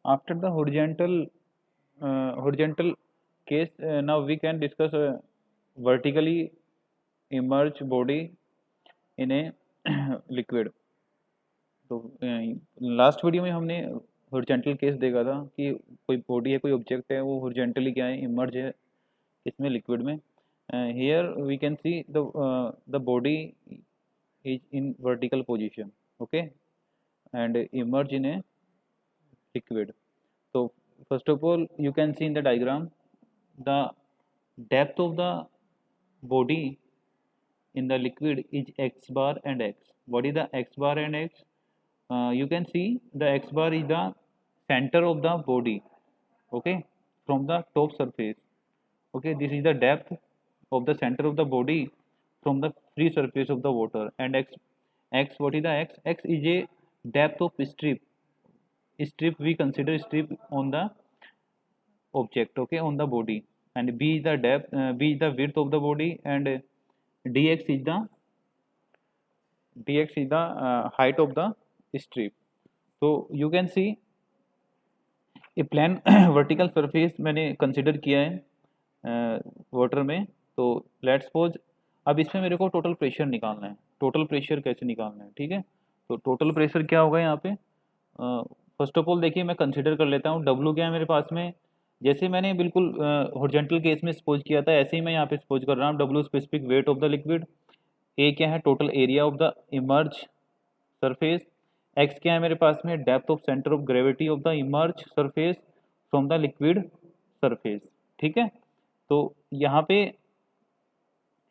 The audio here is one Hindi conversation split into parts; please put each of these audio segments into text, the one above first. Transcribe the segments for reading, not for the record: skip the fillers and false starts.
After the horizontal case, now we can discuss vertically immerged body in a liquid. तो लास्ट वीडियो में हमने हॉरिजॉन्टल केस देखा था कि कोई बॉडी है, कोई ऑब्जेक्ट है, वो हॉरिजॉन्टली क्या है, इमर्ज है इसमें, लिक्विड में. Here we can see the body is in vertical position, okay, and emerge in a liquid. So first of all, you can see in the diagram the depth of the body in the liquid is x bar and x. What is the x bar and x? You can see the x bar is the center of the body, okay, from the top surface. Okay, this is the depth of the center of the body from the free surface of the water. And x, what is the x is a depth of strip we consider strip on the object, okay, on the body. And b is the depth, b is the width of the body, and dx is the height of the strip. So you can see a plane vertical surface मैंने consider किया है वाटर में. तो लेट्स सपोज अब इसमें मेरे को टोटल प्रेशर निकालना है. टोटल प्रेशर कैसे निकालना है, ठीक है. तो टोटल प्रेशर क्या होगा यहाँ पे, फर्स्ट ऑफ ऑल देखिए मैं कंसिडर कर लेता हूँ डब्ल्यू क्या है मेरे पास में. जैसे मैंने बिल्कुल हॉरिजॉन्टल केस में सपोज किया था, ऐसे ही मैं यहाँ पे सपोज कर रहा हूँ. W specific weight of the liquid, A क्या है total area of the immersed surface, X क्या है मेरे पास में depth of centre of gravity of the immersed surface from the liquid surface, ठीक है. तो यहाँ पे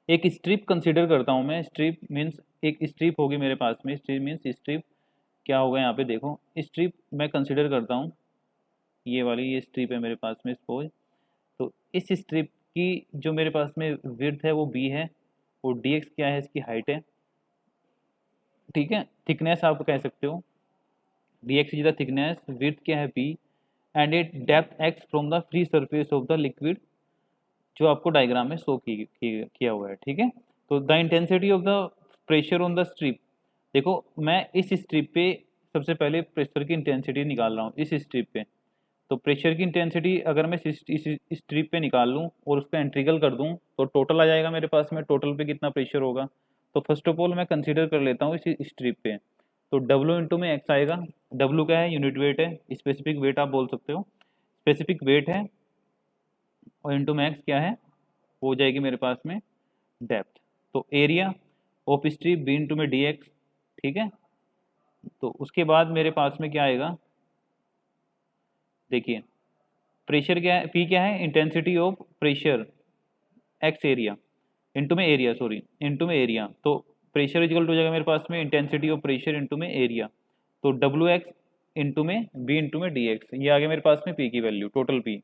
एक स्ट्रिप कंसिडर करता हूँ मैं. स्ट्रिप मीन्स एक स्ट्रिप होगी मेरे पास में. स्ट्रिप मीन्स स्ट्रिप क्या होगा यहाँ पे देखो, स्ट्रिप मैं कंसिडर करता हूँ, ये वाली ये स्ट्रिप है मेरे पास में सपोज. तो इस स्ट्रिप की जो मेरे पास में विड्थ है वो बी है, और डी एक्स क्या है, इसकी हाइट है, ठीक है. थिकनेस आप कह सकते हो, D X is the thickness, width क्या है B, and it depth X from the free surface of the liquid जो आपको डायग्राम में शो किया हुआ है, ठीक है. तो the intensity of the pressure on the strip, देखो मैं इस स्ट्रिप पे सबसे पहले प्रेशर की इंटेंसिटी निकाल रहा हूँ इस स्ट्रिप पे. तो प्रेशर की इंटेंसिटी अगर मैं इस स्ट्रिप पे निकाल लूँ और उसका इंटीग्रल कर दूँ तो टोटल आ जाएगा मेरे पास में. टोटल पे कितना प्रेशर होगा, तो फर्स्ट ऑफ ऑल मैं कंसीडर कर लेता हूँ इस स्ट्रिप पे. तो डब्ल्यू इंटू में एक्स आएगा. डब्ल्यू क्या है, यूनिट वेट है, स्पेसिफिक वेट आप बोल सकते हो, स्पेसिफिक वेट है, और इंटू में एक्स क्या है, हो जाएगी मेरे पास में डेप्थ. तो area of strip B into में डी एक्स, ठीक है. तो उसके बाद मेरे पास में क्या आएगा, देखिए प्रेशर क्या है, पी क्या है, intensity of pressure, x area into में एरिया, सॉरी इंटू में एरिया. तो प्रेशर इक्वल हो जाएगा मेरे पास में इंटेंसिटी ऑफ प्रेशर इंटू में एरिया. तो डब्ल्यू एक्स इंटू में बी इंटू में डी एक्स, ये आ गया मेरे पास में पी की value, total P,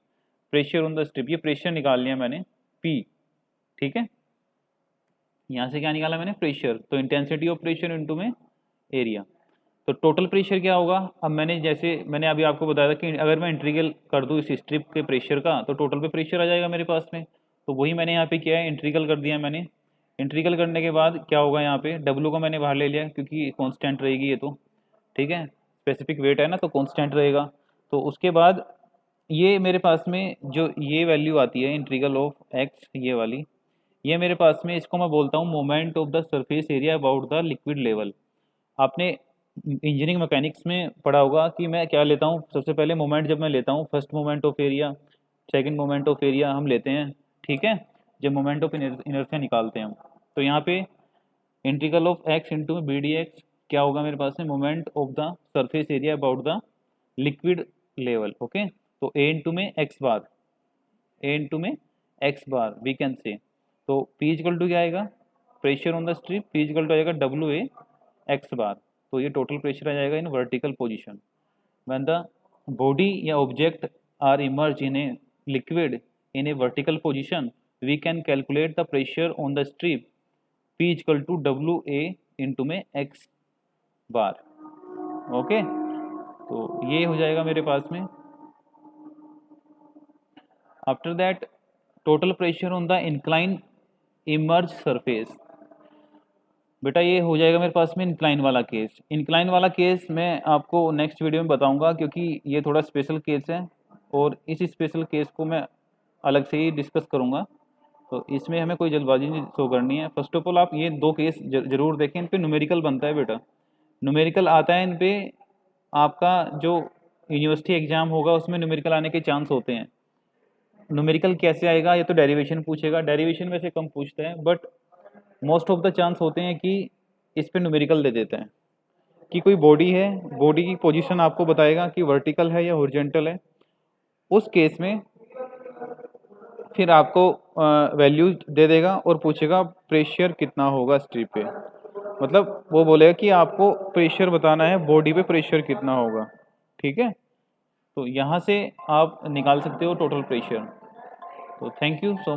pressure on the strip. ये प्रेशर निकाल लिया मैंने पी, ठीक है. यहाँ से क्या निकाला मैंने, प्रेशर. तो इंटेंसिटी ऑफ प्रेशर इंटू में एरिया. तो टोटल प्रेशर क्या होगा, अब मैंने जैसे मैंने अभी आपको बताया था कि अगर मैं इंटीग्रल कर दूँ इस स्ट्रिप के प्रेशर का तो टोटल पे प्रेशर आ जाएगा मेरे पास में. तो वही मैंने यहाँ पे किया है, इंटीग्रल कर दिया मैंने. इंटीग्रल करने के बाद क्या होगा, यहाँ पे डब्ल्यू को मैंने बाहर ले लिया क्योंकि कांस्टेंट रहेगी ये तो, ठीक है, स्पेसिफिक वेट है ना तो कांस्टेंट रहेगा. तो उसके बाद ये मेरे पास में जो ये वैल्यू आती है इंटीग्रल ऑफ एक्स, ये वाली, ये मेरे पास में इसको मैं बोलता हूँ moment of the surface area about the liquid level. आपने इंजीनियरिंग मैकेनिक्स में पढ़ा होगा कि मैं क्या लेता हूँ, सबसे पहले मोमेंट जब मैं लेता हूँ, first moment of area, second moment of area हम लेते हैं, ठीक है, जब मोमेंट ऑफ इनर्शिया निकालते हैं हम. तो यहाँ पे integral of X into B D X क्या होगा मेरे पास में, moment of the surface area about the liquid level, okay. तो ए इंटू में एक्स बार, ए इंटू में X bar we can say. तो पी इक्वल टू क्या आएगा, pressure on the strip, P equal to आएगा डब्ल्यू ए एक्स बार. तो ये टोटल प्रेशर आ जाएगा in vertical position. When the body या object are emerge in a liquid in a vertical position we can calculate the pressure on the strip P equal to W A into में एक्स बार, ओके. तो ये हो जाएगा मेरे पास में. After that total pressure on the incline emerge surface, बेटा ये हो जाएगा मेरे पास में इंक्लाइन वाला केस। इंक्लाइन वाला केस मैं आपको नेक्स्ट वीडियो में बताऊंगा, क्योंकि ये थोड़ा स्पेशल केस है और इस स्पेशल केस को मैं अलग से ही डिस्कस करूंगा। तो इसमें हमें कोई जल्दबाजी नहीं शो करनी है। फर्स्ट ऑफ ऑल आप ये दो केस जरूर देखें, इन पे न्यूमेरिकल बनता है बेटा, न्यूमेरिकल आता है इन पे। आपका जो यूनिवर्सिटी एग्जाम होगा उसमें न्यूमेरिकल आने के चांस होते हैं। न्यूमेरिकल कैसे आएगा, ये तो डेरिवेशन पूछेगा, डेरिवेशन वैसे कम पूछता है, but most of the chance होते हैं कि इस पे न्यूमेरिकल दे देते हैं। कि कोई बॉडी है, बॉडी की पोजीशन आपको बताएगा कि वर्टिकल है या हॉरिजॉन्टल है। उस केस में फिर आपको वैल्यू दे देगा और पूछेगा प्रेशर कितना होगा स्ट्रिप पे। मतलब वो बोलेगा कि आपको प्रेशर बताना है, बॉडी पे प्रेशर कितना होगा। ठीक है, तो यहाँ से आप निकाल सकते हो टोटल प्रेशर। तो थैंक यू सो